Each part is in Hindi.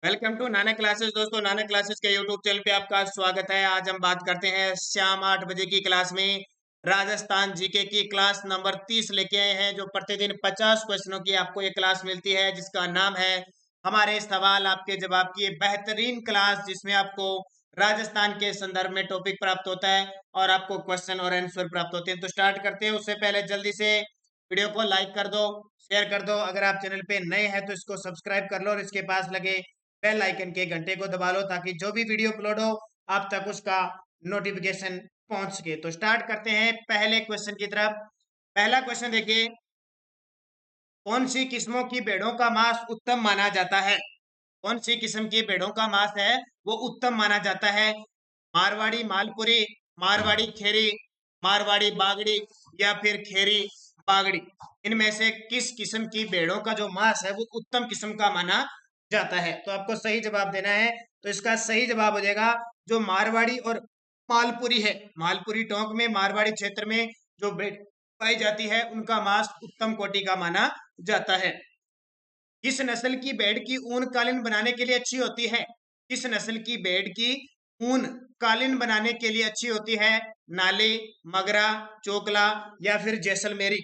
Welcome to Nana classes. दोस्तों, नाना क्लासेस के यूट्यूब चैनल पे आपका स्वागत है। आज हम बात करते हैं शाम 8 बजे की क्लास में राजस्थान जीके की क्लास नंबर 30 लेके आए हैं, जो प्रतिदिन 50 क्वेश्चनों की आपको ये क्लास मिलती है, जिसका नाम है हमारे सवाल आपके जवाब की। ये बेहतरीन क्लास जिसमें आपको राजस्थान के संदर्भ में टॉपिक प्राप्त होता है और आपको क्वेश्चन और आंसर प्राप्त होते हैं। तो स्टार्ट करते हैं। उससे पहले जल्दी से वीडियो को लाइक कर दो, शेयर कर दो। अगर आप चैनल पे नए हैं तो इसको सब्सक्राइब कर लो और इसके पास लगे बेल आइकन के घंटे को दबा लो, ताकि जो भी वीडियो अपलोड हो आप तक उसका नोटिफिकेशन पहुंच सके। तो स्टार्ट करते हैं पहले क्वेश्चन की तरफ। पहला क्वेश्चन देखिए, कौन सी किस्मों की भेड़ों का मांस उत्तम माना जाता है? कौन सी किस्म की भेड़ों का मांस है वो उत्तम माना जाता है? मारवाड़ी मालपुरी, मारवाड़ी खेरी, मारवाड़ी बागड़ी या फिर खेरी बागड़ी। इनमें से किस किस्म की भेड़ों का जो मांस है वो उत्तम किस्म का माना जाता है? तो आपको सही जवाब देना है। तो इसका सही जवाब हो जाएगा जो मारवाड़ी और मालपुरी है। मालपुरी टोंक में, मारवाड़ी क्षेत्र में जो भेड़ पाई जाती है उनका मांस उत्तम कोटि का माना जाता है। किस नस्ल की भेड़ की ऊन कालीन बनाने के लिए अच्छी होती है? किस नस्ल की भेड़ की ऊन कालीन बनाने के लिए अच्छी होती है? नाली, मगरा, चोकला या फिर जैसलमेरी।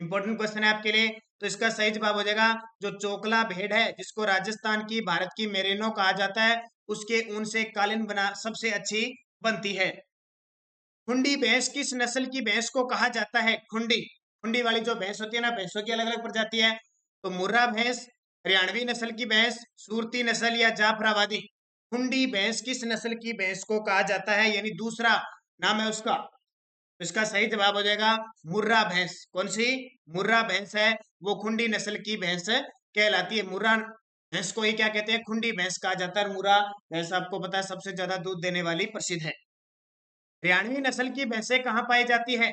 इंपॉर्टेंट क्वेश्चन है आपके लिए। तो इसका सही जवाब हो जाएगा जो चोकला भेड़ है, जिसको राजस्थान की, भारत की मेरिनो कहा जाता है, उसके ऊन से कालीन बना सबसे अच्छी बनती है। खुंडी भैंस किस नस्ल की भैंस को कहा जाता है? खुंडी, खुंडी वाली जो भैंस होती है ना, भैंसों की अलग अलग प्रजाति है। तो मुर्रा भैंस, हरियाणवी नस्ल की भैंस, सूरती नस्ल या जाफराबादी। खुंडी भैंस किस नस्ल की भैंस को कहा जाता है, यानी दूसरा नाम है उसका। तो इसका सही जवाब हो जाएगा मुर्रा भैंस। कौन सी? मुर्रा भैंस है वो खुंडी नस्ल की भैंस कहलाती है। मुर्रा भैंस को ही क्या कहते हैं? खुंडी भैंस कहा जाता है। मुर्रा भैंस आपको पता है सबसे ज्यादा दूध देने वाली प्रसिद्ध है। हरियाणवी नस्ल की भैंसें कहाँ पाई जाती है?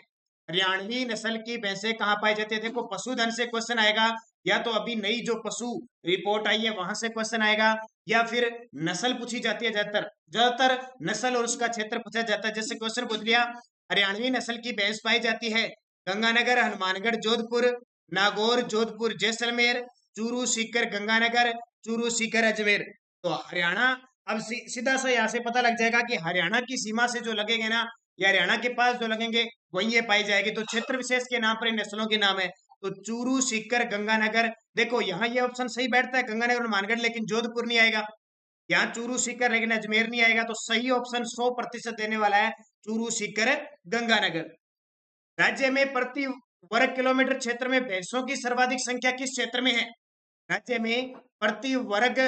हरियाणवी नस्ल की भैंसें कहाँ पाई जाती है? देखो, पशुधन से क्वेश्चन आएगा, या तो अभी नई जो पशु रिपोर्ट आई है वहां से क्वेश्चन आएगा, या फिर नस्ल पूछी जाती है। ज्यादातर ज्यादातर नस्ल और उसका क्षेत्र पूछा जाता है। जैसे क्वेश्चन पूछ लिया, हरियाणवी नस्ल की भैंस पाई जाती है गंगानगर, हनुमानगढ़, जोधपुर, नागौर, जोधपुर, जैसलमेर, चूरू, सीकर, गंगानगर, चूरू, सीकर, अजमेर। तो हरियाणा, अब सीधा सा यहाँ से पता लग जाएगा कि हरियाणा की सीमा से जो लगेंगे ना, या हरियाणा के पास जो लगेंगे वही ये पाई जाएगी। तो क्षेत्र विशेष के नाम पर इन नस्लों के नाम है। तो चूरू, सीकर, गंगानगर। देखो यहाँ ये ऑप्शन सही बैठता है, गंगानगर, हनुमानगढ़, लेकिन जोधपुर नहीं आएगा। यहाँ चूरू, सीकर, लेकिन अजमेर नहीं आएगा। तो सही ऑप्शन 100% देने वाला है चूरू, सीकर, गंगानगर। राज्य में प्रति वर्ग किलोमीटर क्षेत्र में भैंसों की सर्वाधिक संख्या किस क्षेत्र में है? राज्य में प्रति वर्ग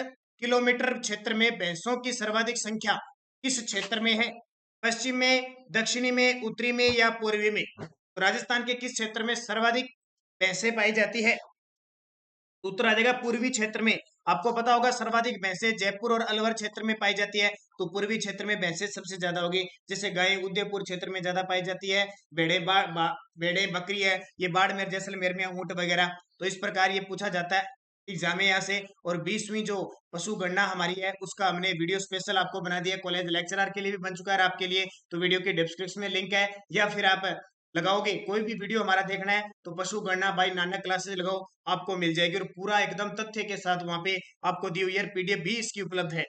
किलोमीटर क्षेत्र में भैंसों की सर्वाधिक संख्या किस क्षेत्र में है? पश्चिम में, दक्षिणी में, उत्तरी में या पूर्वी में? तो राजस्थान के किस क्षेत्र में सर्वाधिक भैंसें पाई जाती है? उत्तर आ जाएगा पूर्वी क्षेत्र में। आपको पता होगा सर्वाधिक भैंसें जयपुर और अलवर क्षेत्र में पाई जाती है, तो पूर्वी क्षेत्र में भैंसें सबसे ज्यादा होगी। जैसे गाय उदयपुर क्षेत्र में ज्यादा पाई जाती है, भेड़े भेड़े बकरी है ये बाड़मेर, जैसलमेर में ऊंट वगैरह। तो इस प्रकार ये पूछा जाता है एग्जाम में यहाँ से। और 20वीं जो पशु गणना हमारी है उसका हमने वीडियो स्पेशल आपको बना दिया, कॉलेज लेक्चरर के लिए भी बन चुका है आपके लिए। तो वीडियो के डिस्क्रिप्शन में लिंक है, या फिर आप लगाओगे कोई भी वीडियो हमारा देखना है तो पशु गणना बाई नानक क्लासेस लगाओ, आपको मिल जाएगी। और पूरा एकदम तथ्य के साथ वहां पे आपको दी हुई पीडीएफ भी इसकी उपलब्ध है।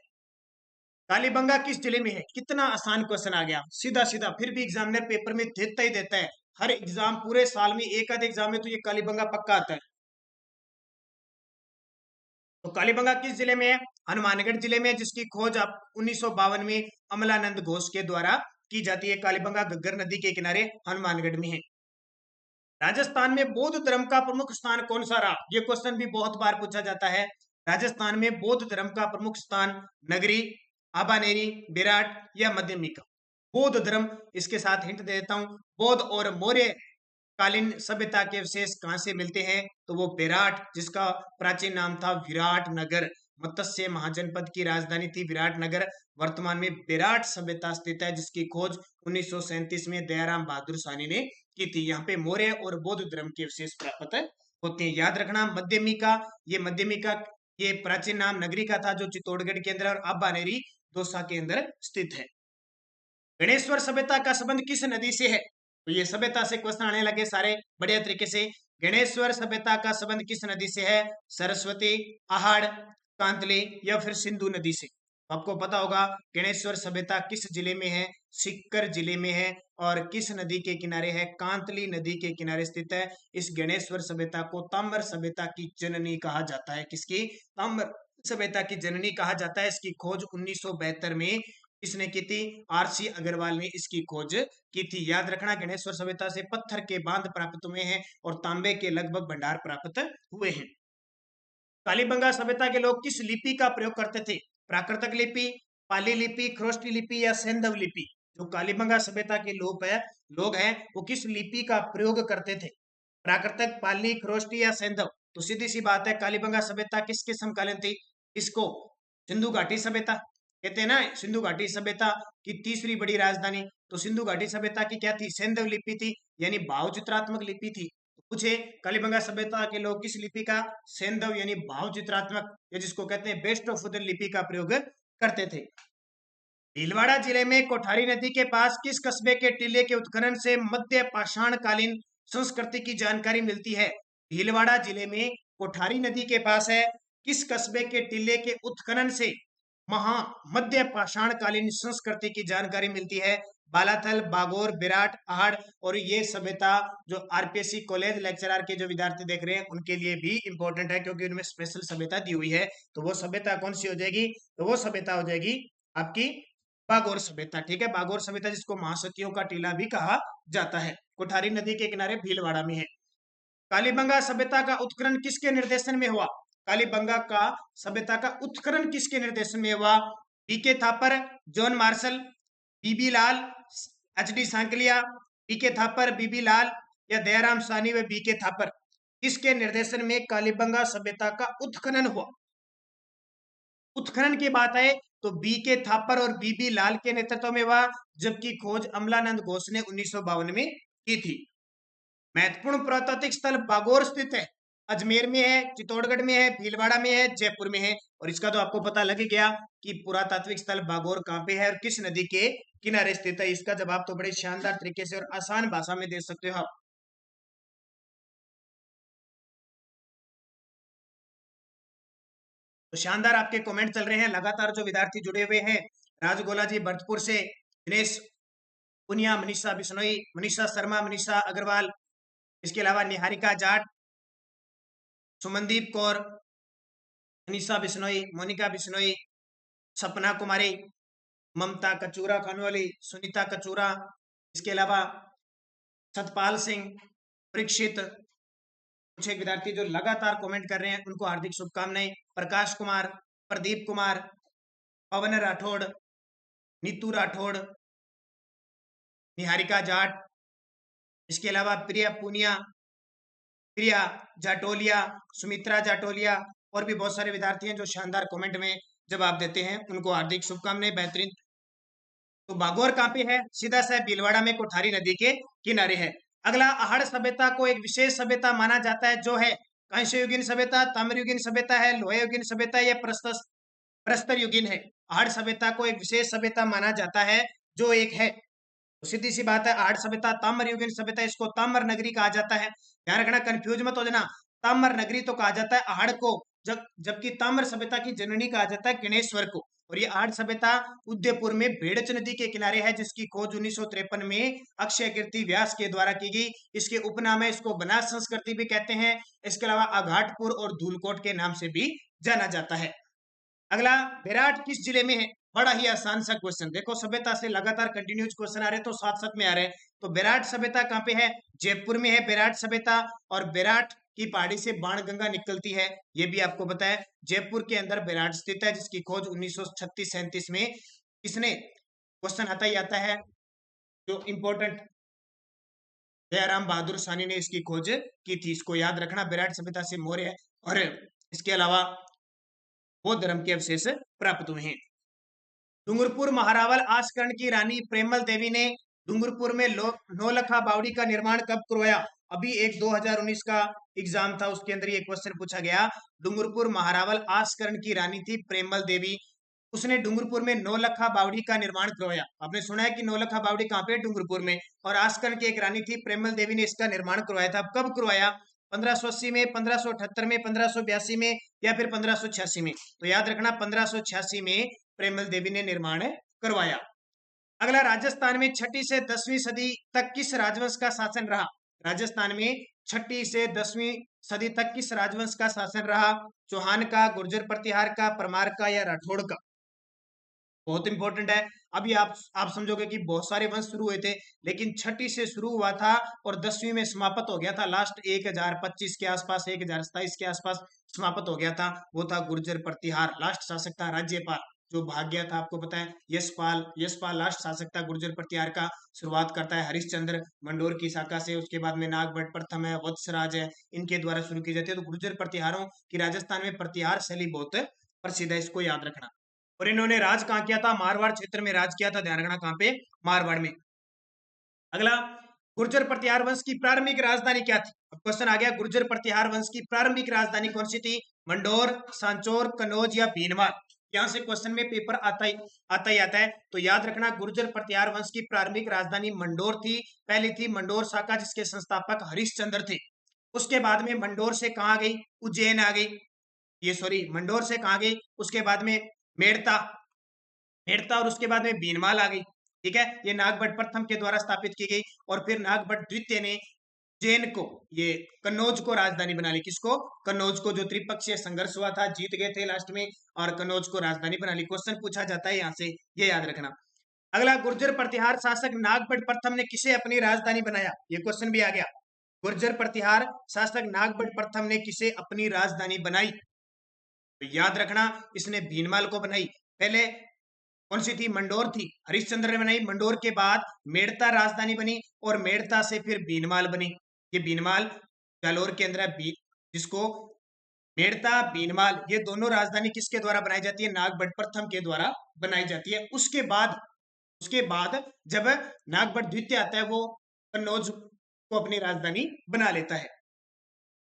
कालीबंगा किस जिले में है? कितना आसान क्वेश्चन आ गया, सीधा सीधा। फिर भी एग्जामिनर पेपर में देता ही देता है। हर एग्जाम, पूरे साल में एक आध एग्जाम में तो ये कालीबंगा पक्का आता है। तो कालीबंगा किस जिले में है? हनुमानगढ़ जिले में, जिसकी खोज आप 1952 में अमलानंद घोष के द्वारा की जाती है। कालीबंगा घग्गर नदी के किनारे हनुमानगढ़ में है। राजस्थान में बौद्ध धर्म का प्रमुख स्थान कौन सा रहा? ये क्वेश्चन भी बहुत बार पूछा जाता है। राजस्थान में बौद्ध धर्म का प्रमुख स्थान नगरी, आबानेरी, विराट या मध्यमिका। बौद्ध धर्म, इसके साथ हिंट दे देता हूं, बौद्ध और मौर्य कालीन सभ्यता के अवशेष कहां से मिलते हैं? तो वो विराट, जिसका प्राचीन नाम था विराट नगर, मत्स्य महाजनपद की राजधानी थी विराट नगर। वर्तमान में विराट सभ्यता स्थित है, जिसकी खोज 1937 में दयाराम बहादुर साहनी ने की थी। यहाँ पे मौर्य और बौद्ध धर्म के अवशेष प्राप्त होते हैं। याद रखना मध्यमिका, मध्यमिका ये प्राचीन नाम नगरी का था, जो चित्तौड़गढ़ के अंदर, और अबानेरी दौसा के अंदर स्थित है। गणेश्वर सभ्यता का संबंध किस नदी से है? तो ये सभ्यता से क्वेश्चन आने लगे सारे बढ़िया तरीके से। गणेश्वर सभ्यता का संबंध किस नदी से है? सरस्वती, आहड़, कांतली या फिर सिंधु नदी से? आपको पता होगा गणेश्वर सभ्यता किस जिले में है? सीकर जिले में है। और किस नदी के किनारे है? कांतली नदी के किनारे स्थित है। इस गणेश्वर सभ्यता को ताम्र सभ्यता की जननी कहा जाता है। किसकी? ताम्र सभ्यता की जननी कहा जाता है। इसकी खोज 1972 में किसने की थी? आरसी अग्रवाल ने इसकी खोज की थी। याद रखना, गणेश्वर सभ्यता से पत्थर के बांध प्राप्त हुए हैं और तांबे के लगभग भंडार प्राप्त हुए हैं। कालीबंगा सभ्यता के लोग किस लिपि का प्रयोग करते थे? प्राकृतिक लिपि, पाली लिपि, ख्रोष्टी लिपि या सैंधव लिपि? जो कालीबंगा सभ्यता के लोग हैं वो किस लिपि का प्रयोग करते थे? प्राकृतिक, पाली, ख्रोष्टी या सैंधव? तो सीधी सी बात है, कालीबंगा सभ्यता किसके समकालीन थी? इसको सिंधु घाटी सभ्यता कहते हैं ना। सिंधु घाटी सभ्यता की तीसरी बड़ी राजधानी। तो सिंधु घाटी सभ्यता की क्या थी? सैंधव लिपि थी, यानी भाव चित्रात्मक लिपि थी। पूछे कालीबंगा सभ्यता के लोग किस लिपि का? सैंधव यानी भाव चित्रात्मक, या जिसको कहते हैं बेस्ट ऑफ उदर लिपि का प्रयोग करते थे। भीलवाड़ा जिले में कोठारी नदी के पास किस कस्बे के टीले के उत्खनन से मध्य पाषाण कालीन संस्कृति की जानकारी मिलती है? भीलवाड़ा जिले में कोठारी नदी के पास है किस कस्बे के टीले के उत्खनन से मध्य पाषाण कालीन संस्कृति की जानकारी मिलती है? बालाथल, बागोर, विराट, आहड़। और ये सभ्यता जो आरपीएससी कॉलेज लेक्चरर के जो विद्यार्थी देख रहे हैं उनके लिए भी इंपॉर्टेंट है, क्योंकि उनमें स्पेशल सभ्यता दी हुई है। तो वो सभ्यता कौन सी हो जाएगी? तो वो सभ्यता हो जाएगी आपकी बागोर सभ्यता। ठीक है, बागोर सभ्यता जिसको महासतियों का टीला भी कहा जाता है, कोठारी नदी के किनारे भीलवाड़ा में है। कालीबंगा सभ्यता का उत्खनन किसके निर्देशन में हुआ? कालीबंगा का सभ्यता का उत्खनन किसके निर्देशन में हुआ? बीके थापर, जॉन मार्शल, बीबी लाल, एचडी सांकलिया, बीके थापर, बीबी लाल या दयाराम साहनी व बीके थापर? किसके निर्देशन में कालीबंगा सभ्यता का उत्खनन हुआ? उत्खनन की बात है तो बीके थापर और बीबी लाल के नेतृत्व में हुआ, जबकि खोज अमलानंद घोष ने 1952 में की थी। महत्वपूर्ण पुरातात्विक स्थल बागोर स्थित है। अजमेर में है, चित्तौड़गढ़ में है, भीलवाड़ा में है, जयपुर में है। और इसका तो आपको पता लग गया कि पुरातात्विक स्थल बागोर कहाँ पे है और किस नदी के किनारे स्थित है। इसका जवाब तो बड़े शानदार तरीके से और आसान भाषा में दे सकते हो आप। तो शानदार आपके कमेंट चल रहे हैं, लगातार जो विद्यार्थी जुड़े हुए हैं, राजगोला जी भरतपुर से, दिनेश पुनिया, मनीषा बिश्नोई, मनीषा शर्मा, मनीषा अग्रवाल, इसके अलावा निहारिका जाट, सुमनदीप कौर, अनिशा बिश्नोई, मोनिका बिश्नोई, सपना कुमारी, ममता कचूरा खानवाली, सुनीता कचूरा, इसके अलावा सतपाल सिंह, परीक्षित। कुछ एक विद्यार्थी जो लगातार कमेंट कर रहे हैं उनको हार्दिक शुभकामनाएं। प्रकाश कुमार, प्रदीप कुमार, पवन राठौड़, नीतू राठौड़, निहारिका जाट, इसके अलावा प्रिया पुनिया, प्रिया जाटोलिया, सुमित्रा जाटोलिया और भी बहुत सारे विद्यार्थी हैं जो शानदार कमेंट में जवाब देते हैं, उनको हार्दिक शुभकामनाएं, बेहतरीन। तो बागोर कहाँ पे है? सीधा सा भीलवाड़ा में, कोठारी नदी के किनारे है। अगला, आहड़ सभ्यता को एक विशेष सभ्यता माना जाता है, जो है कांस्ययुगीन सभ्यता, ताम्रयुगीन सभ्यता है, लोहयुगीन सभ्यता या प्रस्तर युगीन है? आहड़ सभ्यता को एक विशेष सभ्यता माना जाता है, जो एक है। तो सीधी सी बात है, आहड़ सभ्यता ताम्र युगीन सभ्यता, इसको ताम्र नगरी कहा जाता है। ध्यान रखना, कंफ्यूज मत हो जाना। ताम्र नगरी तो कहा जाता है आहड़ को, जबकि ताम्र सभ्यता की जननी कहा जाता है गणेश्वर को। और ये आहड़ सभ्यता उदयपुर में भेड़च नदी के किनारे है, जिसकी खोज 1953 में अक्षय कीर्ति व्यास के द्वारा की गई। इसके उपनाम है, इसको बनास संस्कृति भी कहते हैं। इसके अलावा आघाटपुर और धूलकोट के नाम से भी जाना जाता है। अगला, विराट किस जिले में है? बड़ा ही आसान सा क्वेश्चन, देखो सभ्यता से लगातार कंटिन्यूज क्वेश्चन आ रहे हैं तो साथ साथ में आ रहे हैं। तो विराट सभ्यता कहाँ पे है? जयपुर में है विराट सभ्यता। और विराट की पहाड़ी से बाणगंगा निकलती है, ये भी आपको पता है। जयपुर के अंदर विराट स्थित है, जिसकी खोज 1936-37 में किसने? क्वेश्चन आता ही आता है जो इंपॉर्टेंट, दयाराम बहादुर साहनी ने इसकी खोज की थी। इसको याद रखना, विराट सभ्यता से मौर्य और इसके अलावा बौद्ध धर्म के अवशेष प्राप्त हुए हैं। डूंगरपुर महारावल आस्करण की रानी प्रेमल देवी ने डूंगरपुर में नौलखा बावड़ी का निर्माण कब करवाया? अभी एक 2019 का एग्जाम था, उसके अंदर ये क्वेश्चन पूछा गया। डूंगरपुर महारावल आस्करण की रानी थी प्रेमल देवी, उसने डूंगरपुर में नौलखा बावड़ी का निर्माण करवाया। आपने सुना है कि नौलखा बावड़ी कहाँ पे? डूंगरपुर में। और आस्करण की एक रानी थी प्रेमल देवी ने इसका निर्माण करवाया था। कब करवाया? 1580 में, 1578 में, 1582 में या फिर 1586 में? तो याद रखना 1586 में प्रेमल देवी ने निर्माण करवाया। अगला, राजस्थान में 6ठी से 10वीं सदी तक किस राजवंश का शासन रहा? राजस्थान में 6ठी से 10वीं सदी तक किस राजवंश का शासन रहा? चौहान का, गुर्जर प्रतिहार का, परमार का या राठौड़ का? बहुत इंपॉर्टेंट है। अभी आप समझोगे कि बहुत सारे वंश शुरू हुए थे, लेकिन 6ठी से शुरू हुआ था और 10वीं में समाप्त हो गया था। लास्ट 1025 के आसपास, 1027 के आसपास समाप्त हो गया था। वो था गुर्जर प्रतिहार। लास्ट शासक था राज्यपाल, जो भाग गया था, आपको पता है। यशपाल, यशपाल लास्ट शासक था गुर्जर प्रतिहार का। शुरुआत करता है हरिश्चंद्र मंडोर की शाखा से, उसके बाद में नागभट्ट प्रथम है, वत्सराज है, इनके द्वारा शुरू की जाती है। तो गुर्जर प्रतिहारों की राजस्थान में प्रतिहार शैली बहुत प्रसिद्ध है, इसको याद रखना। और इन्होंने राज कहाँ किया था? मारवाड़ क्षेत्र में राज किया था। ध्यान रखना, कहाँ पे? मारवाड़ में। अगला, गुर्जर प्रतिहार वंश की प्रारंभिक राजधानी क्या थी? अब क्वेश्चन आ गया, गुर्जर प्रतिहार वंश की प्रारंभिक राजधानी कौन सी थी? मंडोर, सांचौर, कन्नौज या भीनमार? यहां से क्वेश्चन में पेपर आता है। तो याद रखना, गुर्जर प्रतिहार वंश की प्रारंभिक राजधानी मंडोर थी। पहली थी मंडोर शाखा, जिसके संस्थापक हरिश्चंद्र थे। उसके बाद में मंडोर से कहा गई? उज्जैन आ गई। ये सॉरी, मंडोर से कहा गई? उसके बाद में मेड़ता, मेड़ता, और उसके बाद में बीनमाल आ गई। ठीक है, ये नागभट्ट प्रथम के द्वारा स्थापित की गई। और फिर नागभट्ट द्वितीय ने उज्जैन को, ये कन्नौज को राजधानी बना ली। किसको? कन्नौज को। जो त्रिपक्षीय संघर्ष हुआ था, जीत गए थे लास्ट में, और कन्नौज को राजधानी बना ली। क्वेश्चन पूछा जाता है यहाँ से, ये याद रखना। अगला, गुर्जर प्रतिहार शासक नागभट्ट प्रथम ने किसे अपनी राजधानी बनाया? ये क्वेश्चन भी आ गया। गुर्जर प्रतिहार शासक नागभट्ट प्रथम ने किसे अपनी राजधानी बनाई? तो याद रखना, इसने भीनमाल को बनाई। पहले कौन सी थी? मंडोर थी, हरिश्चंद्र ने बनाई। मंडोर के बाद मेड़ता राजधानी बनी, और मेड़ता से फिर बीनमाल बनी। ये बीनमाल जालोर के अंदर है, जिसको मेड़ता, बीनमाल, ये दोनों राजधानी किसके द्वारा बनाई जाती है? नागभट्ट प्रथम के द्वारा बनाई जाती है। उसके बाद जब नागभट्ट द्वितीय आता है, वो कन्नौज को अपनी राजधानी बना लेता है।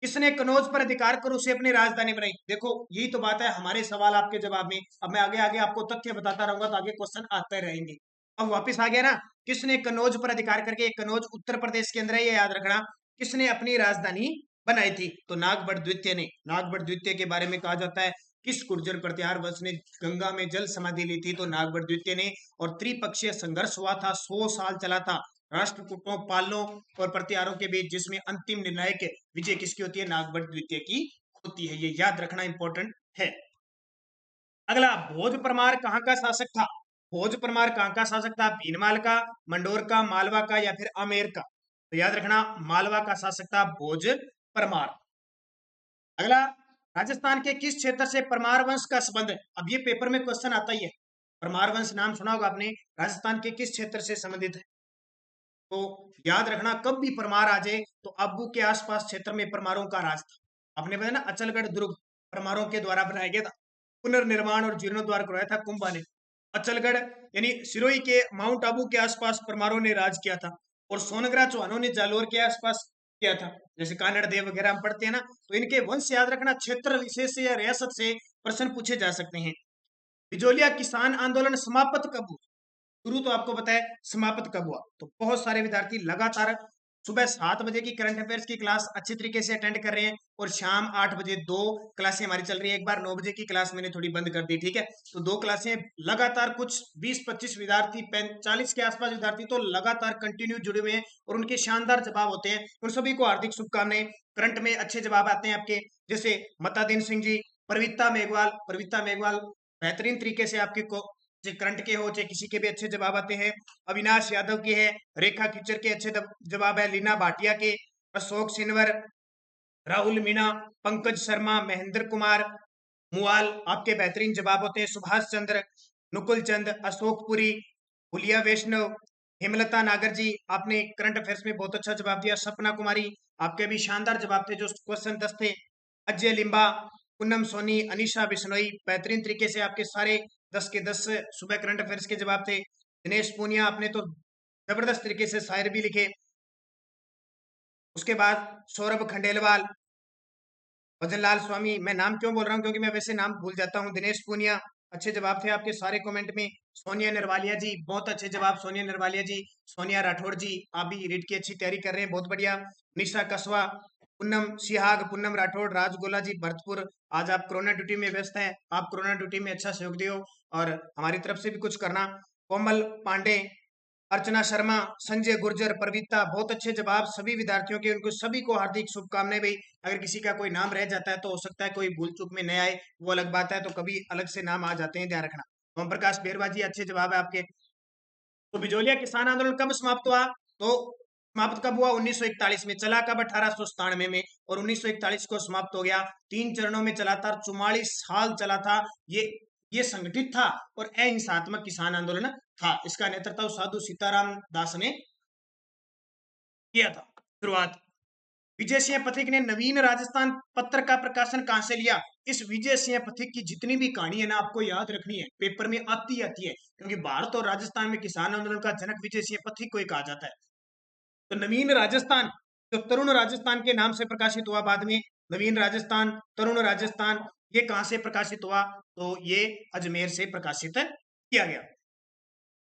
किसने कन्नौज पर अधिकार कर उसे अपनी राजधानी बनाई? देखो, यही तो बात है, हमारे सवाल आपके जवाब में। अब मैं आगे आगे आपको तथ्य बताता रहूंगा, तो आगे क्वेश्चन आते रहेंगे। अब वापस आ गया ना, किसने कन्नौज पर अधिकार करके? कन्नौज उत्तर प्रदेश के अंदर है, ये याद रखना। किसने अपनी राजधानी बनाई थी? तो नागभट्ट द्वितीय ने। नागभट्ट द्वितीय के बारे में कहा जाता है, किस गुर्जर प्रतिहार वंश ने गंगा में जल समाधि ली थी? तो नागभट्ट द्वितीय ने। और त्रिपक्षीय संघर्ष हुआ था, 100 साल चला था, राष्ट्रकूटों, पालों और प्रतिहारों के बीच, जिसमें अंतिम निर्णायक विजय किसकी होती है? नागभट्ट द्वितीय की होती है। ये याद रखना इंपॉर्टेंट है। अगला, भोज परमार कहाँ का शासक था? भोज परमार कहाँ का शासक था? भीनमाल का, मंडोर का, मालवा का या फिर आमेर का? तो याद रखना, मालवा का शासक था भोज परमार। अगला, राजस्थान के किस क्षेत्र से परमार वंश का संबंध है? अब ये पेपर में क्वेश्चन आता ही है। परमार वंश नाम सुना होगा आपने। राजस्थान के किस क्षेत्र से संबंधित है? तो याद रखना, कब भी परमार आ जाए तो आबू के आसपास क्षेत्र में परमारों का राज था। आपने बताया ना, अचलगढ़ दुर्ग परमारों के द्वारा बनाया गया था। पुनर्निर्माण और जीर्णोद्वार करवाया था कुंभा ने। अचलगढ़ यानी सिरोही के माउंट आबू के आसपास परमारों ने राज किया था। और सोनग्रा चौहानों ने जालोर के आसपास किया था। जैसे कानड़ देव वगैरह हम पढ़ते हैं ना, तो इनके वंश याद रखना, क्षेत्र विशेष से या रियासत से प्रश्न पूछे जा सकते हैं। बिजोलिया किसान आंदोलन समाप्त कब हुआ? शुरू तो आपको पता है, समाप्त कब हुआ? तो बहुत सारे विद्यार्थी लगातार सुबह 7 बजे की करंट अफेयर्स की क्लास अच्छी तरीके से अटेंड कर रहे हैं, और शाम 8 बजे 2 क्लासें हमारी चल रही है। एक बार 9 बजे की क्लास मैंने थोड़ी बंद कर दी, ठीक है। तो 2 क्लासें लगातार, कुछ 20-25 विद्यार्थी, 40 के आसपास विद्यार्थी तो लगातार कंटिन्यू जुड़े हुए हैं, और उनके शानदार जवाब होते हैं। उन सभी को हार्दिक शुभकामनाएं। करंट में अच्छे जवाब आते हैं आपके, जैसे मतादीन सिंह जी, प्रवीता मेघवाल बेहतरीन तरीके से आपके को करंट के हो चाहे किसी के भी अच्छे जवाब आते हैं। अविनाश यादव के है, रेखा किचर के अच्छे जवाब है, लीना भाटिया के, अशोक सिनवर, राहुल मीणा, पंकज शर्मा, महेंद्र कुमार मुआल, आपके बेहतरीन जवाब होते हैं। सुभाष चंद्र, नुकुल चंद, अशोक पुरी, हुलिया वैष्णव, हेमलता नागर जी, आपने करंट अफेयर्स में बहुत अच्छा जवाब दिया। सपना कुमारी, आपके भी शानदार जवाब थे, जो क्वेश्चन 10 थे। अजय लिम्बा, पूनम सोनी, अनिशा बिश्नोई, बेहतरीन तरीके से आपके सारे 10 के 10 सुबह करंट अफेयर्स के जवाब थे। दिनेश पूनिया, आपने तो जबरदस्त तरीके से शायर भी लिखे। उसके बाद सौरभ खंडेलवाल, भजनलाल स्वामी, मैं नाम क्यों बोल रहा हूँ, क्योंकि मैं वैसे नाम भूल जाता हूँ। दिनेश पूनिया, अच्छे जवाब थे आपके सारे कमेंट में। सोनिया नरवालिया जी, बहुत अच्छे जवाब सोनिया नरवालिया जी। सोनिया राठौड़ जी, आप भी रीट की अच्छी तैयारी कर रहे हैं, बहुत बढ़िया। निशा कसवा, पूनम सिहाग, पूनम राठौड़, राजगोला जी भरतपुर, आज आप कोरोना ड्यूटी में व्यस्त हैं, आप कोरोना ड्यूटी में अच्छा सहयोग दियो और हमारी तरफ से भी कुछ करना। कोमल पांडे, अर्चना शर्मा, संजय गुर्जर, प्रवीता, बहुत अच्छे जवाब सभी विद्यार्थियों के, उनको सभी को हार्दिक शुभकामनाएं भाई। अगर किसी का कोई नाम रह जाता है तो हो सकता है कोई भूल चूक में न आए, वो अलग बात है, तो कभी अलग से नाम आ जाते हैं, ध्यान रखना। ओम प्रकाश बेरवा जी, अच्छे जवाब है आपके। तो बिजोलिया किसान आंदोलन कब समाप्त हुआ? तो समाप्त कब हुआ? 1941 में। चला कब? 1897 में, और 1941 को समाप्त हो गया। 3 चरणों में चला था, 44 साल चला था। ये संगठित था और अहिंसात्मक किसान आंदोलन था। इसका नेतृत्व साधु सीताराम दास ने किया था। शुरुआत, विजय सिंह पथिक ने नवीन राजस्थान पत्र का प्रकाशन कहां से लिया? इस विजय सिंह पथिक की जितनी भी कहानी है ना, आपको याद रखनी है, पेपर में आती है, क्योंकि भारत और राजस्थान में किसान आंदोलन का जनक विजय सिंह पथिक को ही कहा जाता है। तो नवीन राजस्थान, जो तरुण राजस्थान के नाम से प्रकाशित हुआ बाद में, नवीन राजस्थान, तरुण राजस्थान, ये कहां से प्रकाशित हुआ? तो ये अजमेर से प्रकाशित किया गया।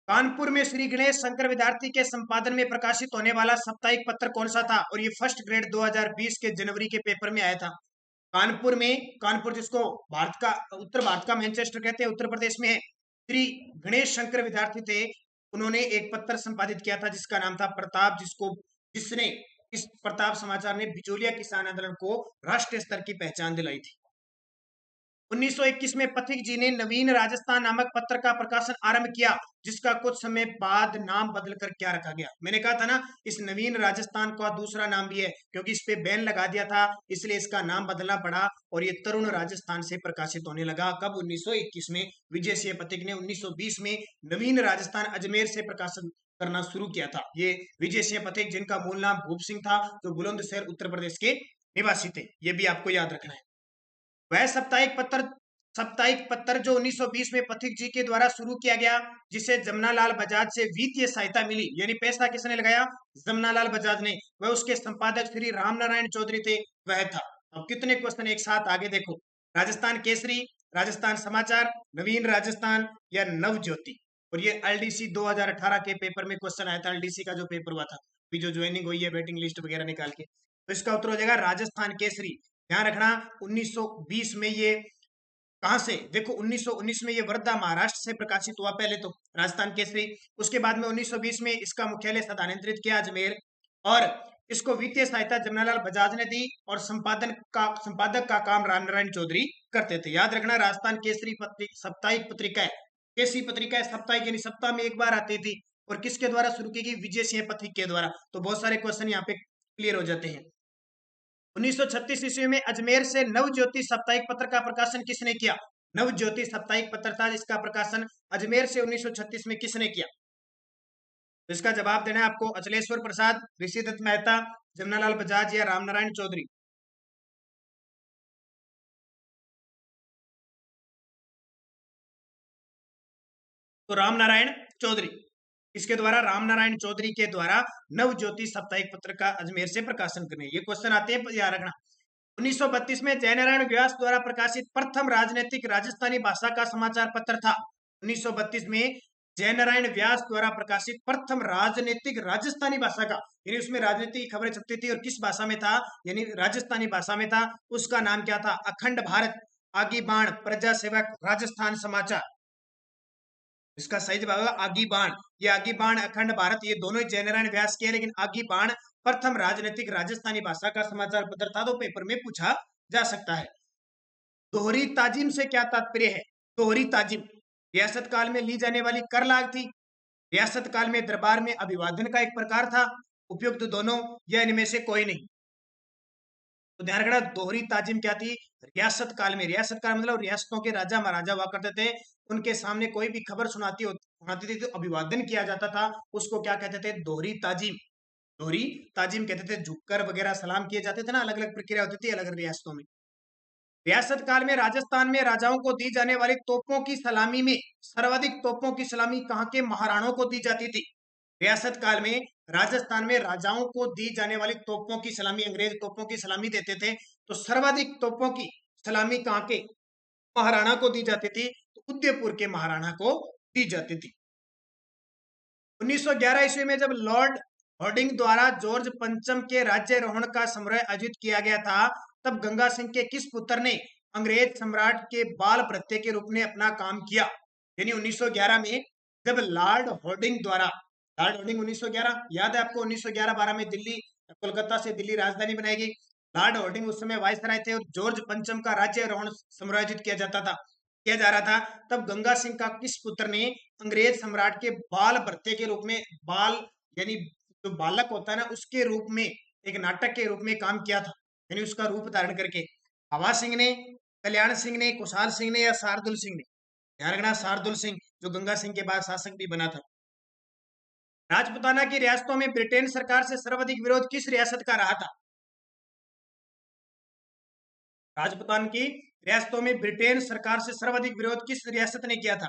कानपुर में श्री गणेश शंकर विद्यार्थी के संपादन में प्रकाशित होने वाला साप्ताहिक पत्र कौन सा था? और ये फर्स्ट ग्रेड 2020 के जनवरी के पेपर में आया था। कानपुर में, कानपुर जिसको भारत का, उत्तर भारत का मैनचेस्टर कहते हैं, उत्तर प्रदेश में है, श्री गणेश शंकर विद्यार्थी थे। उन्होंने एक पत्र संपादित किया था जिसका नाम था प्रताप, जिसने, इस प्रताप समाचार ने बिचौलिया किसान आंदोलन को राष्ट्रीय स्तर की पहचान दिलाई थी। 1921 में पथिक जी ने नवीन राजस्थान नामक पत्र का प्रकाशन आरंभ किया, जिसका कुछ समय बाद नाम बदलकर क्या रखा गया? मैंने कहा था ना, इस नवीन राजस्थान का दूसरा नाम भी है, क्योंकि इस पे बैन लगा दिया था, इसलिए इसका नाम बदलना पड़ा और ये तरुण राजस्थान से प्रकाशित होने लगा। कब? 1921 में। विजय सिंह पथिक ने 1920 में नवीन राजस्थान अजमेर से प्रकाशन करना शुरू किया था। ये विजय सिंह पथिक, जिनका मूल नाम भूप सिंह था, जो बुलंदशहर उत्तर प्रदेश के निवासी थे, ये भी आपको याद रखना है। वह साप्ताहिक पत्र जो 1920 में पथिक जी के द्वारा शुरू किया गया, जिसे जमनालाल बजाज से वित्तीय सहायता मिली, यानी पैसा किसने लगाया? जमनालाल बजाज ने। वह उसके संपादक श्री रामनारायण चौधरी थे, वह था। अब कितने क्वेश्चन एक साथ आगे देखो, राजस्थान केसरी, राजस्थान समाचार, नवीन राजस्थान या नव ज्योति। और ये एलडीसी 2018 के पेपर में क्वेश्चन आया था, एलडीसी का जो पेपर हुआ था, अभी जो ज्वाइनिंग हुई है वेटिंग लिस्ट वगैरह निकाल के, तो इसका उत्तर हो जाएगा राजस्थान केसरी। ध्यान रखना, 1920 में ये कहां से? देखो, 1919 में ये वर्धा महाराष्ट्र से प्रकाशित हुआ पहले तो, राजस्थान केसरी। उसके बाद में 1920 में इसका मुख्यालय स्थानांतरित किया अजमेर, और इसको वित्तीय सहायता जमनालाल बजाज ने दी, और संपादक का काम रामनारायण चौधरी करते थे। याद रखना, राजस्थान केसरी साप्ताहिक पत्रिका है, कैसी पत्रिका है? साप्ताहिक, यानी सप्ताह में एक बार आती थी, और किसके द्वारा शुरू की गई? विजय सिंह पथिक के द्वारा। तो बहुत सारे क्वेश्चन यहाँ पे क्लियर हो जाते हैं। 1936 ईस्वी में अजमेर से नव ज्योति साप्ताहिक पत्र का प्रकाशन किसने किया? नव ज्योति साप्ताहिक पत्र था, जिसका प्रकाशन अजमेर से 1936 में किसने किया? तो इसका जवाब देना है आपको, अचलेश्वर प्रसाद, ऋषिदत्त मेहता, जमनालाल बजाज या रामनारायण चौधरी। तो रामनारायण चौधरी, इसके द्वारा, रामनारायण चौधरी के द्वारा नव ज्योति साप्ताहिक पत्र का अजमेर से प्रकाशन करने, ये क्वेश्चन आते हैं, याद रखना। 1932 में जयनारायण व्यास द्वारा प्रकाशित प्रथम राजनीतिक राजस्थानी भाषा का समाचार पत्र था। 1932 में जयनारायण व्यास द्वारा प्रकाशित प्रथम राजनीतिक राजस्थानी भाषा का, यानी उसमें राजनीति की खबरें छपती थी, और किस भाषा में था? यानी राजस्थानी भाषा में था। उसका नाम क्या था? अखंड भारत, आगी बाण, प्रजा सेवक, राजस्थान समाचार। इसका सही जवाब होगा आगी बाण। ये आगी बाण, अखंड भारत, ये दोनों ही जयनारायण व्यास के हैं, लेकिन आगी बाण प्रथम राजनीतिक राजस्थानी भाषा का समाचार पत्र था, तो पेपर में पूछा जा सकता है। दोहरी ताजिम से क्या तात्पर्य है? दोहरी ताजिम रियासत काल में ली जाने वाली कर लाग थी, रियासत काल में दरबार में अभिवादन का एक प्रकार था, उपयुक्त दोनों, या इनमें से कोई नहीं। तो ध्यान रखना, दोहरी ताजिम क्या थी? रियासत काल में, रियासत काल मतलब रियासतों के राजा महाराजा हुआ करते थे, उनके सामने कोई भी खबर सुनाती थी तो अभिवादन किया जाता था, उसको क्या कहते थे? दोहरी ताजिम। दोहरी ताजिम कहते थे, झुककर वगैरह सलाम किए जाते थे ना, अलग अलग प्रक्रिया होती थी अलग अलग रियासतों में। रियासत काल में राजस्थान में राजाओं को दी जाने वाली तोपों की सलामी में सर्वाधिक तोपों की सलामी कहाँ के महाराणों को दी जाती थी? रियासत काल में राजस्थान में राजाओं को दी जाने वाली तोपों की सलामी, अंग्रेज तोपों की सलामी देते थे, तो सर्वाधिक तोपों की सलामी कहाँ के महाराणा को दी जाती थी? तो उदयपुर के महाराणा को दी जाती थी। 1911 ईस्वी में जब लॉर्ड होर्डिंग द्वारा जॉर्ज पंचम के राज्यारोहण का समारोह आयोजित किया गया था, तब गंगा सिंह के किस पुत्र ने अंग्रेज सम्राट के बाल भृत्य के रूप में अपना काम किया? यानी 1911 में जब लॉर्ड होर्डिंग 1911 याद है आपको, 1911-12 में दिल्ली, कोलकाता से दिल्ली राजधानी बनाई गई। लॉर्ड होर्डिंग उस समय वायसराय थे और जॉर्ज पंचम का राज्यारोहण समारोह आयोजित किया जा रहा था। तब गंगा सिंह का किस पुत्र ने अंग्रेज सम्राट के बाल भृत्य के रूप में, बाल यानी जो बालक होता है ना, उसके रूप में, एक नाटक के रूप में काम किया था, यानी उसका रूप धारण करके? हवा सिंह ने, कल्याण सिंह ने, कुशाल सिंह ने या शार्दुल सिंह ने? ध्यान रखना, शार्दुल सिंह, जो गंगा सिंह के बाद शासक भी बना था। राजपुताना की रियासतों में ब्रिटेन सरकार से सर्वाधिक विरोध किस रियासत का रहा था? राजपुतान की रियासतों में ब्रिटेन सरकार से सर्वाधिक विरोध किस रियासत ने किया था?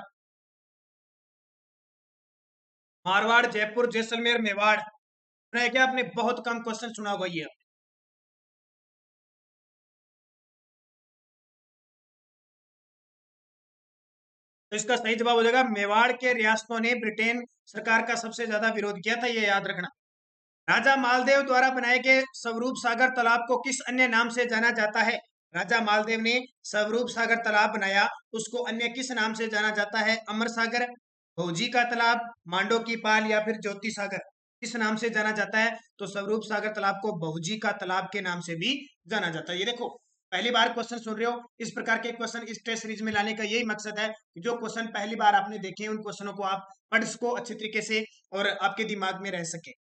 मारवाड़, जयपुर, जैसलमेर, मेवाड़? सुना है क्या आपने? बहुत कम क्वेश्चन सुना होगा ये। तो इसका सही जवाब हो जाएगा मेवाड़ के रियासतों ने ब्रिटेन सरकार का सबसे ज्यादा विरोध किया था, ये याद रखना। राजा मालदेव द्वारा बनाए गए स्वरूप सागर तालाब को किस अन्य नाम से जाना जाता है? राजा मालदेव ने स्वरूप सागर तालाब बनाया, उसको अन्य किस नाम से जाना जाता है? अमर सागर, भौजी का तालाब, मांडो की पाल या फिर ज्योति सागर? किस नाम से जाना जाता है? तो स्वरूप सागर तालाब को बहुजी का तालाब के नाम से भी जाना जाता है। ये देखो, पहली बार क्वेश्चन सुन रहे हो, इस प्रकार के क्वेश्चन इस टेस्ट सीरीज में लाने का यही मकसद है कि जो क्वेश्चन पहली बार आपने देखे हैं उन क्वेश्चनों को आप पढ़ सको अच्छी तरीके से और आपके दिमाग में रह सके।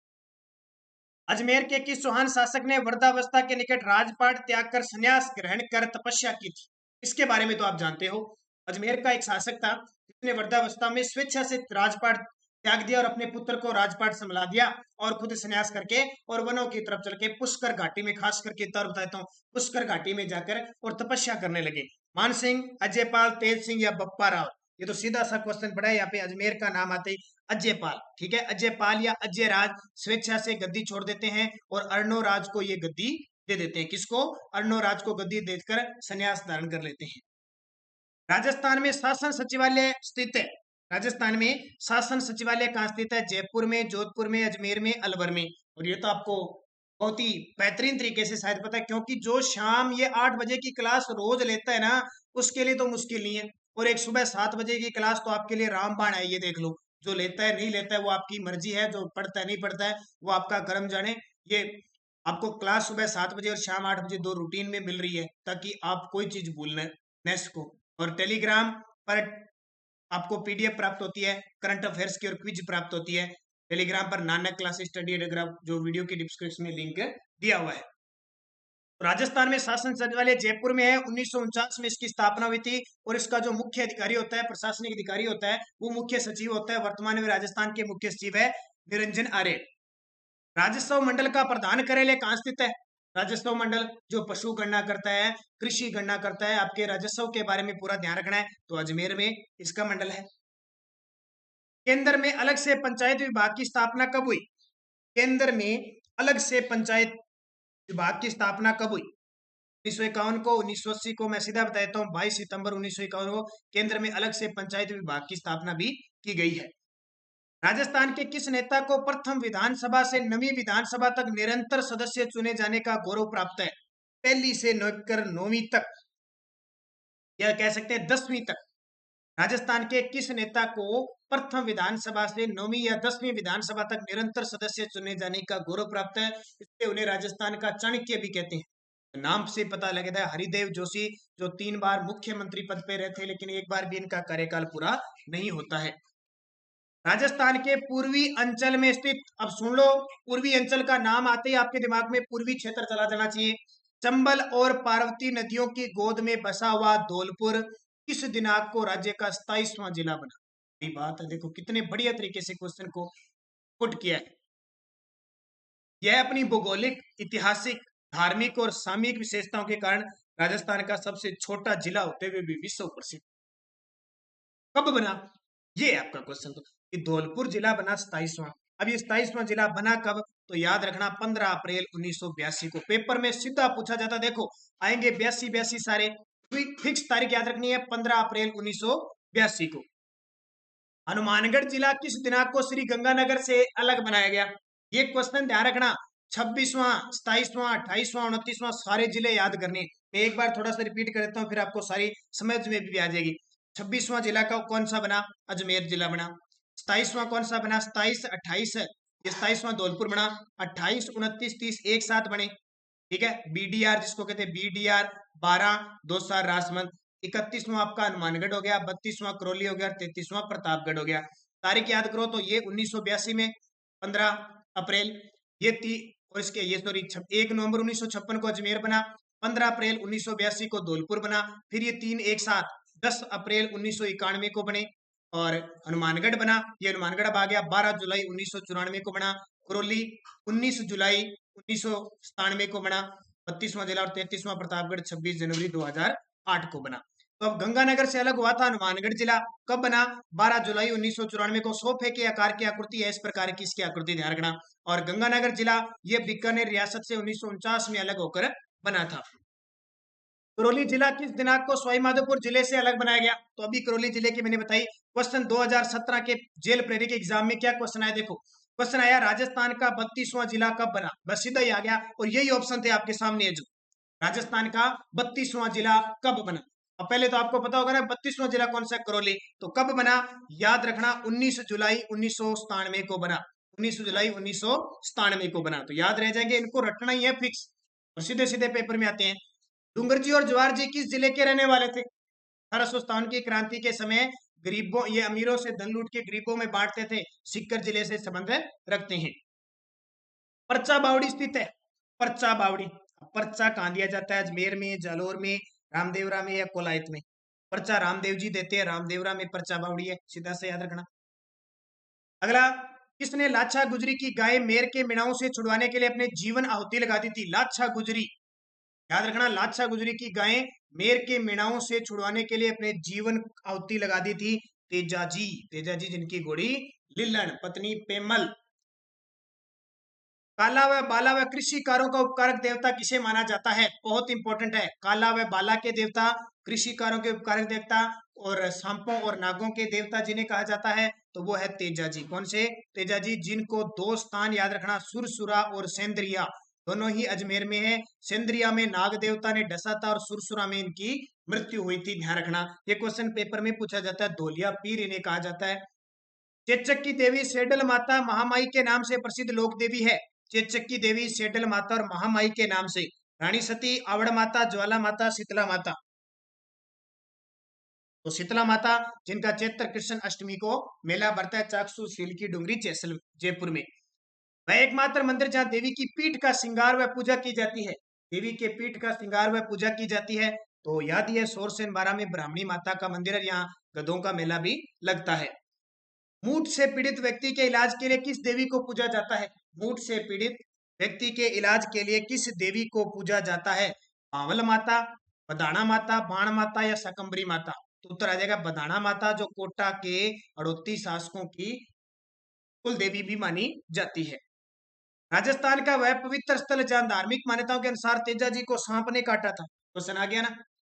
अजमेर के किस चौहान शासक ने वृद्धावस्था के निकट राजपाट त्याग कर संन्यास ग्रहण कर तपस्या की थी? इसके बारे में तो आप जानते हो। अजमेर का एक शासक था जिसने वृद्धावस्था में स्वेच्छा से राजपाट त्याग दिया और अपने पुत्र को राजपाट संभला दिया और खुद संन्यास करके और वनों की तरफ चल के पुष्कर घाटी में, खास करके तौर बताता हूँ, पुष्कर घाटी में जाकर और तपस्या करने लगे। मानसिंह, अजयपाल, तेज सिंह या बप्पा राव? ये तो सीधा सा क्वेश्चन पड़ा है, यहाँ पे अजमेर का नाम आते ही अजयपाल। ठीक है, अजयपाल या अजयराज स्वेच्छा से गद्दी छोड़ देते हैं और अर्णोराज को ये गद्दी दे देते हैं। किसको? अर्णोराज को गद्दी देकर संन्यास धारण कर लेते हैं। राजस्थान में शासन सचिवालय स्थित है। राजस्थान में शासन सचिवालय कहाँ स्थित है? जयपुर में, जोधपुर में, अजमेर में, अलवर में? और ये तो आपको बहुत ही बेहतरीन तरीके से शायद पता है, क्योंकि जो शाम ये 8 बजे की क्लास रोज लेता है ना, उसके लिए तो मुश्किल नहीं है, और एक सुबह 7 बजे की क्लास तो आपके लिए रामबाण है। ये देख लो, जो लेता है नहीं लेता है वो आपकी मर्जी है, जो पढ़ता है नहीं पढ़ता है वो आपका कर्म जाने। ये आपको क्लास सुबह 7 बजे और शाम 8 बजे 2 रूटीन में मिल रही है, ताकि आप कोई चीज भूलना न सको। और टेलीग्राम पर आपको पीडीएफ प्राप्त होती है, करंट अफेयर्स की और क्विज प्राप्त होती है। टेलीग्राम पर नानक क्लास स्टडी एडिग्राफ, जो वीडियो की डिस्क्रिप्शन में लिंक दिया हुआ है। राजस्थान में शासन सचिवालय जयपुर में है। 1949 में इसकी स्थापना हुई थी और इसका जो मुख्य अधिकारी होता है, प्रशासनिक अधिकारी होता है, वो मुख्य सचिव होता है। वर्तमान में राजस्थान के मुख्य सचिव है निरंजन आर्य। राजस्व मंडल का प्रधान कार्यालय कहाँ स्थित है? राजस्व मंडल जो पशु गणना करता है, कृषि गणना करता है, आपके राजस्व के बारे में पूरा ध्यान रखना है, तो अजमेर में इसका मंडल है। केंद्र में अलग से पंचायत विभाग की स्थापना कब हुई? केंद्र में अलग से पंचायत विभाग की स्थापना कब हुई? 1951 को, 1980 को? मैं सीधा बताता हूँ, 22 सितंबर 1951 को केंद्र में अलग से पंचायत विभाग की स्थापना भी की गई है। राजस्थान के किस नेता को प्रथम विधानसभा से नवी विधानसभा तक निरंतर सदस्य चुने जाने का गौरव प्राप्त है? पहली से लेकर 9वीं तक, या कह सकते हैं 10वीं तक। राजस्थान के किस नेता को प्रथम विधानसभा से 9वीं या 10वीं विधानसभा तक निरंतर सदस्य चुने जाने का गौरव प्राप्त है? इसलिए उन्हें राजस्थान का चाणक्य भी कहते हैं। नाम से पता लगता है, हरिदेव जोशी, जो 3 बार मुख्यमंत्री पद पे रहे थे, लेकिन एक बार भी इनका कार्यकाल पूरा नहीं होता है। राजस्थान के पूर्वी अंचल में स्थित, अब सुन लो, पूर्वी अंचल का नाम आते ही आपके दिमाग में पूर्वी क्षेत्र चला जाना चाहिए। चंबल और पार्वती नदियों की गोद में बसा हुआ धौलपुर किस दिनांक को राज्य का 27वां जिला बना? ये बात है, देखो कितने बढ़िया तरीके से क्वेश्चन को पुट किया है। यह अपनी भौगोलिक, ऐतिहासिक, धार्मिक और सामयिक विशेषताओं के कारण राजस्थान का सबसे छोटा जिला होते हुए भी विश्व प्रसिद्ध कब बना? ये है आपका क्वेश्चन। तो कि धौलपुर जिला बना 27वां। अब ये 27वां जिला बना कब? तो याद रखना 15 अप्रैल 1982 को। पेपर में सीधा पूछा जाता, देखो आएंगे 82 सारे, फिक्स तारीख याद रखनी है 15 अप्रैल 1982 को। हनुमानगढ़ जिला किस दिनांक को श्री गंगानगर से अलग बनाया गया? ये क्वेश्चन ध्यान रखना, 26वां, 27वां, 28वां, 29वां सारे जिले याद करने। मैं एक बार थोड़ा सा रिपीट कर देता हूँ, फिर आपको सारी समझ में भी आ जाएगी। 26वां जिला का कौन सा बना? अजमेर जिला बना। 27वां कौन सा बना? 27, 28 है, ये 27वां धौलपुर बना। 28, 29, 30 एक साथ बने, ठीक है। बीडीआर जिसको कहते हैं बीडीआर, 12 दौसा राजमंद। 31वां आपका हनुमानगढ़ हो गया, 32वां करौली हो गया, 33वां प्रतापगढ़ हो गया। तारीख याद करो तो ये 1982 में 15 अप्रैल, ये ती और इसके ये सॉरी 1 नवंबर 1956 को अजमेर बना, 15 अप्रैल 1982 को धौलपुर बना, फिर ये तीन एक साथ 10 अप्रैल 1991 को बने। और हनुमानगढ़ बना, ये हनुमानगढ़ अब आ गया 12 जुलाई 1994 को बना। करौली 19 जुलाई 1997 को बना 32वां जिला। और 33वां प्रतापगढ़ 26 जनवरी 2008 को बना। तो अब गंगानगर से अलग हुआ था हनुमानगढ़ जिला, कब बना? 12 जुलाई 1994 को। सोफे के आकार की आकृति है, इस प्रकार की इसकी आकृति ध्यान रखना। और गंगानगर जिला ये बीकानेर रियासत से 1949 में अलग होकर बना था। करौली जिला किस दिनांक को सवाईमाधोपुर जिले से अलग बनाया गया? तो अभी करौली जिले की मैंने बताई। क्वेश्चन 2017 के जेल प्रेरी के एग्जाम में क्या क्वेश्चन आया, देखो क्वेश्चन आया राजस्थान का 32वां जिला कब बना? बस सीधा ही आ गया, और यही ऑप्शन थे आपके सामने है, जो राजस्थान का 32वां जिला कब बना। अब पहले तो आपको पता होगा ना 32वां जिला कौन सा? करौली। तो कब बना? याद रखना 19 जुलाई 1997 को बना। 19 जुलाई 1997 को बना, तो याद रह जाएंगे, इनको रटना ही है फिक्स। और सीधे सीधे पेपर में आते हैं। डूंगर जी और जवाहर जी किस जिले के रहने वाले थे? 1857 की क्रांति के समय गरीबों, ये अमीरों से धन लूट के गरीबों में बांटते थे, सीकर जिले से संबंध रखते हैं। पर्चा बावड़ी स्थित है, पर्चा बावड़ी। पर्चा कहाँ दिया जाता है? अजमेर में, जालोर में, रामदेवरा में या कोलायत में? पर्चा रामदेव जी देते हैं, रामदेवरा में पर्चा बावड़ी है, सीधा से याद रखना। अगला, किसने लाछा गुजरी की गाय मेर के मिणाओं से छुड़वाने के लिए अपने जीवन आहुति लगा दी थी? लाछा गुजरी, याद रखना, लाछा गुजरी की गायें मेर के मिणाओं से छुड़वाने के लिए अपने जीवन आहुति लगा दी थी तेजाजी। तेजाजी जिनकी घोड़ी लिल्लण, पत्नी पेमल। काला व बाला व कृषि कार्यों का उपकारक देवता किसे माना जाता है? बहुत इंपॉर्टेंट है। काला व बाला के देवता, कृषि कार्यों के उपकारक देवता, और सांपों और नागों के देवता जिन्हें कहा जाता है, तो वो है तेजाजी। कौन से? तेजाजी, जिनको दो स्थान याद रखना, सुरसुरा और सेंद्रिया, दोनों ही अजमेर में है। सेंद्रिया में नाग देवता ने डसा था, और सुरसुरा में इनकी मृत्यु हुई थी, ध्यान रखना। ये क्वेश्चन पेपर में पूछा जाता है। धोलिया पीर इन्हें कहा जाता है। चेचक की देवी सेडल माता महामाई के नाम से प्रसिद्ध लोक देवी है। चेचक की देवी सेडल माता और महामाई के नाम से रानी सती, आवड़ माता, ज्वाला माता, शीतला माता। तो शीतला माता, जिनका चैत्र कृष्ण अष्टमी को मेला बढ़ता है चाकसू झील की डूंगरी जयपुर में। वह एकमात्र मंदिर जहाँ देवी की पीठ का श्रृंगार व पूजा की जाती है। देवी के पीठ का श्रृंगार व पूजा की जाती है, तो याद ही है सोरसेन बारा में ब्राह्मणी माता का मंदिर है, यहाँ गधों का मेला भी लगता है। मूठ से पीड़ित व्यक्ति के इलाज के लिए किस देवी को पूजा जाता है? मूठ से पीड़ित व्यक्ति के इलाज के लिए किस देवी को पूजा जाता है? पावल माता, बदाना माता, बाण माता या शकंबरी माता? तो उत्तर आ जाएगा बदाना माता, जो कोटा के अड़ोती शासकों की कुल देवी भी मानी जाती है। राजस्थान का वह पवित्र स्थल जहां धार्मिक मान्यताओं के अनुसार तेजा जी को सांप ने काटा था। क्वेश्चन आ गया ना।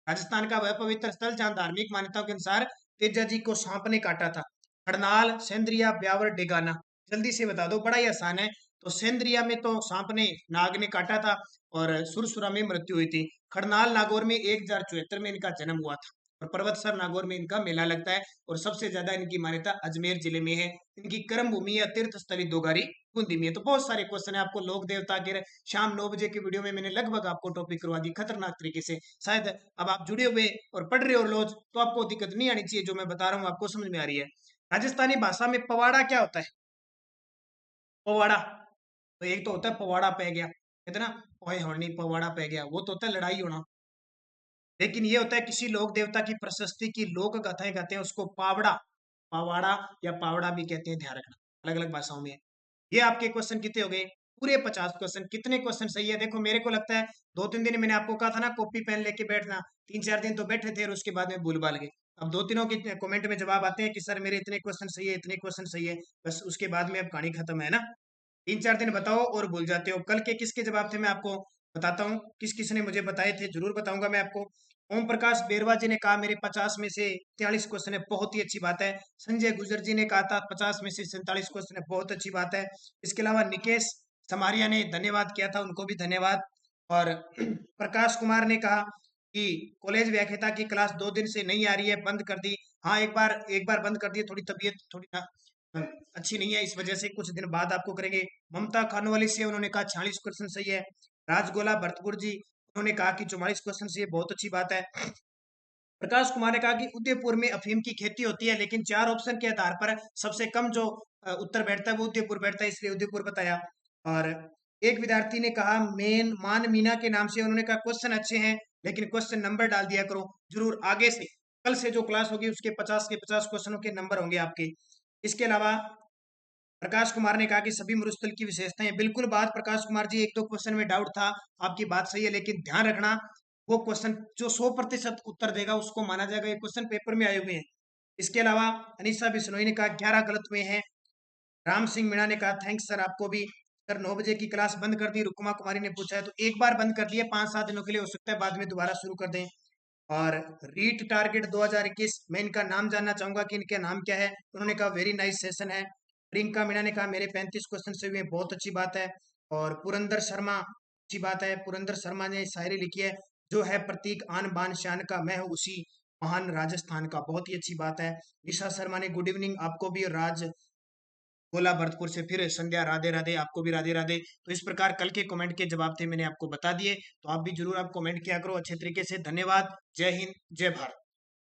राजस्थान का वह पवित्र स्थल जहां धार्मिक मान्यताओं के अनुसार तेजा जी को सांप ने काटा था। खड़नाल, सेंद्रिया, ब्यावर, डेगाना? जल्दी से बता दो, बड़ा ही आसान है। तो सेंद्रिया में तो सांप ने, नाग ने काटा था, और सुरसुरा में मृत्यु हुई थी। खड़नाल नागौर में 1074 में इनका जन्म हुआ था, और पर्वतसर नागौर में इनका मेला लगता है। और सबसे ज्यादा इनकी मान्यता अजमेर जिले में है। इनकी कर्म भूमि या तीर्थ स्थली दोगारी बूंदी में है। तो बहुत सारे क्वेश्चन है आपको लोक देवता के। शाम 9 बजे की वीडियो में मैंने लगभग आपको टॉपिक करवा दी खतरनाक तरीके से। शायद अब आप जुड़े हुए और पढ़ रहे हो रोज, तो आपको दिक्कत नहीं आनी चाहिए। जो मैं बता रहा हूँ आपको समझ में आ रही है। राजस्थानी भाषा में पवाड़ा क्या होता है? पवाड़ा, तो एक तो होता है पवाड़ा पै गया, कहते ना, ओए होनी पवाड़ा पै गया, वो तो होता है लड़ाई होना। लेकिन ये होता है किसी लोक देवता की प्रशस्ति की लोक गाथाएं कहते हैं उसको पावड़ा, पवाड़ा या पावड़ा भी कहते हैं, ध्यान रखना, अलग अलग भाषाओं में है। ये आपके क्वेश्चन कितने हो गए? पूरे 50 क्वेश्चन। कितने क्वेश्चन सही है? देखो मेरे को लगता है 2-3 दिन मैंने आपको कहा था ना कॉपी पेन लेके बैठना, 3-4 दिन तो बैठे थे, और उसके बाद में भूल भाल गए। अब 2 दिनों के कमेंट में जवाब आते हैं कि सर मेरे इतने क्वेश्चन सही है, इतने क्वेश्चन सही है, बस उसके बाद में अब कहानी खत्म है ना। 3-4 दिन बताओ और भूल जाते हो। कल के किसके जवाब थे मैं आपको बताता हूँ, किस किसने मुझे बताए थे, जरूर बताऊंगा मैं आपको। ओम प्रकाश बेरवा जी ने कहा मेरे 50 में से 43 क्वेश्चन है, बहुत ही अच्छी बात है। संजय गुजर जी ने कहा था 50 में से 47 क्वेश्चन है, बहुत अच्छी बात है। इसके अलावा निकेश समारिया ने धन्यवाद किया था, उनको भी धन्यवाद। और प्रकाश कुमार ने कहा कि कॉलेज व्याख्याता की क्लास 2 दिन से नहीं आ रही है, बंद कर दी। हाँ, एक बार बंद कर दी, थोड़ी तबीयत थोड़ी अच्छी नहीं है, इस वजह से कुछ दिन बाद आपको करेंगे। ममता खानवाली से उन्होंने कहा 46 क्वेश्चन सही है। राजगोला भरतपुर जी, उन्होंने कहा कि 44 क्वेश्चन से ये बहुत अच्छी बात है। प्रकाश कुमार ने कहा कि उदयपुर में अफीम की खेती होती है, लेकिन 4 ऑप्शन के आधार पर सबसे कम जो उत्तर बैठता है वो उदयपुर बैठता है, इसलिए उदयपुर बताया। और एक विद्यार्थी ने कहा मान मीना के नाम से, उन्होंने कहा क्वेश्चन अच्छे हैं लेकिन क्वेश्चन नंबर डाल दिया करो जरूर, आगे से कल से जो क्लास होगी उसके 50 के 50 क्वेश्चनों के नंबर होंगे आपके। इसके अलावा प्रकाश कुमार ने कहा कि सभी मरुस्थल की विशेषताएं, बिल्कुल बात प्रकाश कुमार जी, एक दो क्वेश्चन में डाउट था, आपकी बात सही है, लेकिन ध्यान रखना वो क्वेश्चन जो 100% उत्तर देगा उसको माना जाएगा, ये क्वेश्चन पेपर में आए हुए हैं। इसके अलावा अनिशा बिश्नोई ने कहा 11 गलत हुए हैं। राम सिंह मीणा ने कहा थैंक्स सर, आपको भी। सर 9 बजे की क्लास बंद कर दी, रुकुमा कुमारी ने पूछा है, तो एक बार बंद कर दिए 5-7 दिनों के लिए, हो सकता है बाद में दोबारा शुरू कर दें। और रीट टारगेट 2021, मैं इनका नाम जानना चाहूंगा कि इनका नाम क्या है। उन्होंने कहा वेरी नाइस सेशन है। प्रियंका मीणा ने कहा मेरे 35 क्वेश्चन से हुए, बहुत अच्छी बात है। और पुरंदर शर्मा, अच्छी बात है, पुरंदर शर्मा ने शायरी लिखी है, जो है प्रतीक आन बान शान का, मैं हूँ उसी महान राजस्थान का, बहुत ही अच्छी बात है। निशा शर्मा ने गुड इवनिंग आपको भी, राज गोला भरतपुर से फिर संध्या राधे राधे, आपको भी राधे राधे। तो इस प्रकार कल के कमेंट के जवाब थे, मैंने आपको बता दिए, तो आप भी जरूर आप कमेंट किया करो अच्छे तरीके से। धन्यवाद। जय हिंद, जय भारत।